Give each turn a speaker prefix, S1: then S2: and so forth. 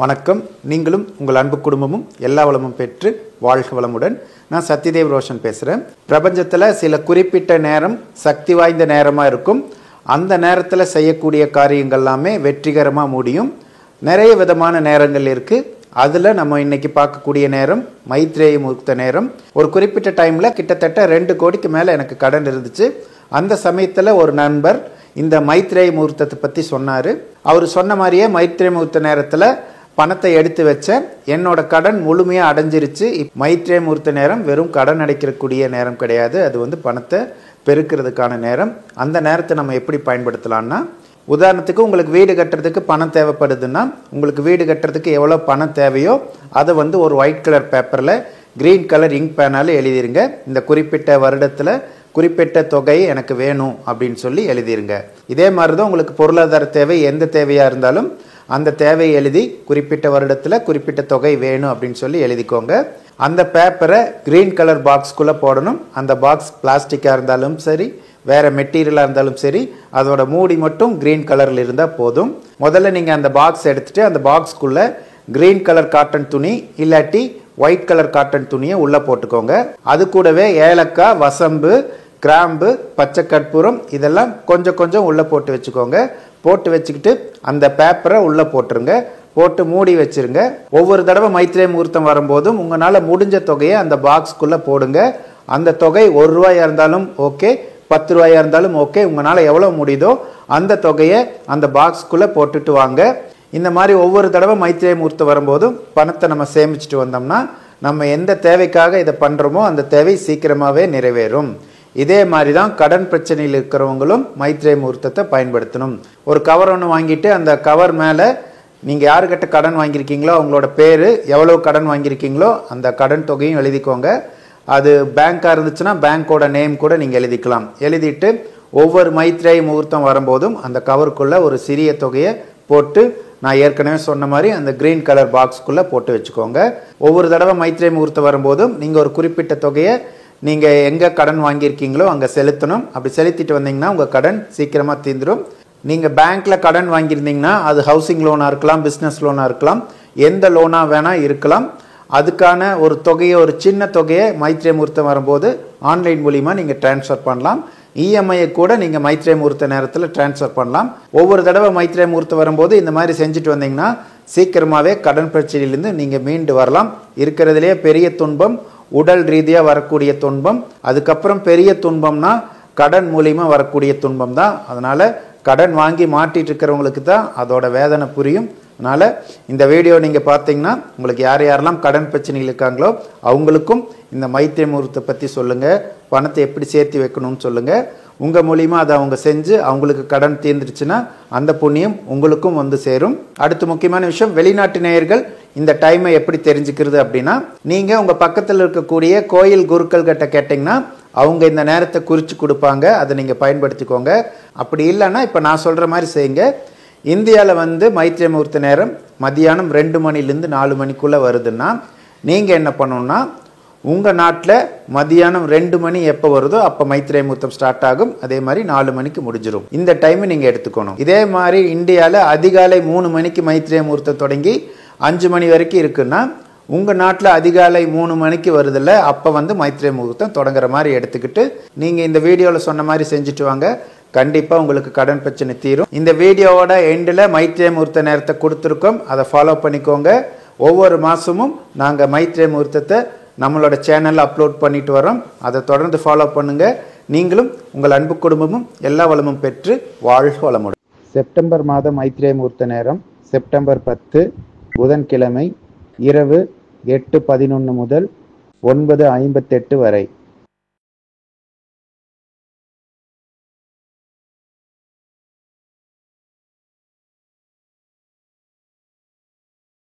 S1: வணக்கம். நீங்களும் உங்கள் அன்பு குடும்பமும் எல்லா வளமும் பெற்று வாழ்க வளமுடன். நான் சத்யதேவ் ரோஷன் பேசுகிறேன். பிரபஞ்சத்தில் சில குறிப்பிட்ட நேரம் சக்தி வாய்ந்த நேரமாக இருக்கும். அந்த நேரத்தில் செய்யக்கூடிய காரியங்கள் எல்லாமே வெற்றிகரமாக முடியும். நிறைய விதமான நேரங்கள் இருக்குது. அதில் நம்ம இன்னைக்கு பார்க்கக்கூடிய நேரம் மைத்ரேய முகூர்த்த நேரம். ஒரு குறிப்பிட்ட டைமில் கிட்டத்தட்ட 2 கோடிக்கு மேலே எனக்கு கடன் இருந்துச்சு. அந்த சமயத்தில் ஒரு நண்பர் இந்த மைத்ரேய முகூர்த்தத்தை பற்றி சொன்னார். அவர் சொன்ன மாதிரியே மைத்ரேய முகூர்த்த நேரத்தில் பணத்தை எடுத்து வச்சேன். என்னோட கடன் முழுமையாக அடைஞ்சிருச்சு. மைத்ரேய முகூர்த்த நேரம் வெறும் கடன் அடைக்கக்கூடிய நேரம் கிடையாது. அது பணத்தை பெருக்கிறதுக்கான நேரம். அந்த நேரத்தை நம்ம எப்படி பயன்படுத்தலாம்னா, உதாரணத்துக்கு உங்களுக்கு வீடு கட்டுறதுக்கு பணம் தேவைப்படுதுன்னா, உங்களுக்கு வீடு கட்டுறதுக்கு எவ்வளோ பணம் தேவையோ அதை ஒரு ஒயிட் கலர் பேப்பரில் கிரீன் கலர் இங்க் பேனால் எழுதிருங்க. இந்த குறிப்பிட்ட வருடத்தில் குறிப்பிட்ட தொகை எனக்கு வேணும் அப்படின்னு சொல்லி எழுதிருங்க. இதே மாதிரி தான் உங்களுக்கு பொருளாதார தேவை எந்த தேவையாக இருந்தாலும் அந்த தேவையை எழுதி குறிப்பிட்ட வருடத்தில் குறிப்பிட்ட தொகை வேணும் அப்படின்னு சொல்லி எழுதிக்கோங்க. அந்த பேப்பரை கிரீன் கலர் பாக்ஸ்குள்ளே போடணும். அந்த பாக்ஸ் பிளாஸ்டிக்காக இருந்தாலும் சரி, வேறு மெட்டீரியலாக இருந்தாலும் சரி, அதோட மூடி மட்டும் கிரீன் கலரில் இருந்தால் போதும். முதல்ல நீங்கள் அந்த பாக்ஸ் எடுத்துகிட்டு அந்த பாக்ஸ்குள்ளே கிரீன் கலர் காட்டன் துணி இல்லாட்டி ஒயிட் கலர் காட்டன் துணியை உள்ளே போட்டுக்கோங்க. அது கூடவே ஏலக்காய், வசம்பு, கிராம்பு, பச்சை கற்பூரம் இதெல்லாம் கொஞ்சம் கொஞ்சம் உள்ளே போட்டு வச்சுக்கோங்க. போட்டு வச்சுக்கிட்டு அந்த பேப்பரை உள்ளே போட்டுருங்க. போட்டு மூடி வச்சுருங்க. ஒவ்வொரு தடவை மைத்ரேய முகூர்த்தம் வரும்போதும் உங்களால் முடிஞ்ச தொகையை அந்த பாக்ஸ்குள்ளே போடுங்க. அந்த தொகை 1 ரூபாயாக இருந்தாலும் ஓகே, 10 ரூபாயாக இருந்தாலும் ஓகே. உங்களால் எவ்வளோ முடியுதோ அந்த தொகையை அந்த பாக்ஸ்குள்ளே போட்டுட்டு வாங்க. இந்த மாதிரி ஒவ்வொரு தடவை மைத்ரேய முகூர்த்தம் வரும்போதும் பணத்தை நம்ம சேமிச்சுட்டு வந்தோம்னா நம்ம எந்த தேவைக்காக இதை பண்ணுறோமோ அந்த தேவை சீக்கிரமாகவே நிறைவேறும். இதே மாதிரி தான் கடன் பிரச்சனையில் இருக்கிறவங்களும் மைத்ரேய முகூர்த்தத்தை பயன்படுத்தணும். ஒரு கவர் ஒன்று வாங்கிட்டு அந்த கவர் மேலே நீங்கள் யாருக்கிட்ட கடன் வாங்கியிருக்கீங்களோ அவங்களோட பேர், எவ்வளோ கடன் வாங்கியிருக்கீங்களோ அந்த கடன் தொகையும் எழுதிக்கோங்க. அது பேங்காக இருந்துச்சுன்னா பேங்க்கோட நேம் கூட நீங்கள் எழுதிக்கலாம். எழுதிட்டு ஒவ்வொரு மைத்ரேய முகூர்த்தம் வரும்போதும் அந்த கவருக்குள்ளே ஒரு சிறிய தொகையை போட்டு நான் ஏற்கனவே சொன்ன மாதிரி அந்த கிரீன் கலர் பாக்ஸ்குள்ளே போட்டு வச்சுக்கோங்க. ஒவ்வொரு தடவை மைத்ரேய முகூர்த்தம் வரும்போதும் நீங்கள் ஒரு குறிப்பிட்ட தொகையை நீங்கள் எங்கே கடன் வாங்கியிருக்கீங்களோ அங்கே செலுத்தணும். அப்படி செலுத்திட்டு வந்தீங்கன்னா உங்கள் கடன் சீக்கிரமாக தீர்ந்துடும். நீங்கள் பேங்க்கில் கடன் வாங்கியிருந்தீங்கன்னா அது ஹவுசிங் லோனாக இருக்கலாம், பிஸ்னஸ் லோனாக இருக்கலாம், எந்த லோனாக வேணால் இருக்கலாம். அதுக்கான ஒரு தொகையை, ஒரு சின்ன தொகையை மைத்ரேய முகூர்த்தம் வரும்போது ஆன்லைன் மூலிமா நீங்கள் ட்ரான்ஸ்ஃபர் பண்ணலாம். இஎம்ஐயை கூட நீங்கள் மைத்ரேய முகூர்த்த நேரத்தில் ட்ரான்ஸ்ஃபர் பண்ணலாம். ஒவ்வொரு தடவை மைத்ரேய முகூர்த்தம் வரும்போது இந்த மாதிரி செஞ்சுட்டு வந்தீங்கன்னா சீக்கிரமாகவே கடன் பிரச்சனையிலேருந்து நீங்கள் மீண்டு வரலாம். இருக்கிறதுலே பெரிய துன்பம் உடல் ரீதியாக வரக்கூடிய துன்பம். அதுக்கப்புறம் பெரிய துன்பம்னா கடன் மூலியமாக வரக்கூடிய துன்பம் தான். அதனால் கடன் வாங்கி மாட்டிட்டு இருக்கிறவங்களுக்கு தான் அதோட வேதனை புரியும். அதனால் இந்த வீடியோ நீங்கள் பார்த்தீங்கன்னா உங்களுக்கு யாரெல்லாம் கடன் பிரச்சனைகள் இருக்காங்களோ அவங்களுக்கும் இந்த மைத்ரேய முகூர்த்தத்தை பற்றி சொல்லுங்கள். பணத்தை எப்படி சேர்த்து வைக்கணும்னு சொல்லுங்கள். உங்கள் மூலிமா அதை அவங்க செஞ்சு அவங்களுக்கு கடன் தீர்ந்துருச்சுன்னா அந்த புண்ணியம் உங்களுக்கும் சேரும். அடுத்து முக்கியமான விஷயம், வெளிநாட்டு நேயர்கள் இந்த டைமை எப்படி தெரிஞ்சுக்கிறது அப்படின்னா, நீங்கள் உங்கள் பக்கத்தில் இருக்கக்கூடிய கோயில் குருக்கள் கிட்ட கேட்டிங்கன்னா அவங்க இந்த நேரத்தை குறித்து கொடுப்பாங்க. அதை நீங்கள் பயன்படுத்திக்கோங்க. அப்படி இல்லைன்னா இப்போ நான் சொல்கிற மாதிரி செய்யுங்க. இந்தியாவில் மைத்ரேய முகூர்த்த நேரம் மதியானம் 2 மணிலேருந்து 4 மணிக்குள்ளே வருதுன்னா நீங்கள் என்ன பண்ணணும்னா, உங்கள் நாட்டில் மதியானம் 2 மணி எப்போ வருதோ அப்போ மைத்ரேய முகூர்த்தம் ஸ்டார்ட் ஆகும். அதே மாதிரி 4 மணிக்கு முடிஞ்சிடும். இந்த டைமை நீங்கள் எடுத்துக்கணும். இதே மாதிரி இந்தியாவில் அதிகாலை 3 மணிக்கு மைத்ரேய முகூர்த்தம் தொடங்கி 5 மணி வரைக்கும் இருக்குன்னா உங்கள் நாட்டில் அதிகாலை 3 மணிக்கு வருதில்ல, அப்போ மைத்ரேய முகூர்த்தம் தொடங்குற மாதிரி எடுத்துக்கிட்டு நீங்கள் இந்த வீடியோவில் சொன்ன மாதிரி செஞ்சுட்டு வாங்க. கண்டிப்பாக உங்களுக்கு கடன் பிரச்சனை தீரும். இந்த வீடியோவோட எண்டில் மைத்ரேய முகூர்த்த நேரத்தை கொடுத்துருக்கோம். அதை ஃபாலோ பண்ணிக்கோங்க. ஒவ்வொரு மாதமும் நாங்கள் மைத்ரேய முகூர்த்தத்தை நம்மளோட சேனலில் அப்லோட் பண்ணிட்டு வரோம். அதை தொடர்ந்து ஃபாலோ பண்ணுங்கள். நீங்களும் உங்கள் அன்பு குடும்பமும் எல்லா வளமும் பெற்று வாழ்க வளமுடன். செப்டம்பர் மாதம் மைத்ரேய முகூர்த்த நேரம் செப்டம்பர் 10 புதன்கிழமை இரவு 8:11 முதல் 9:58 வரை.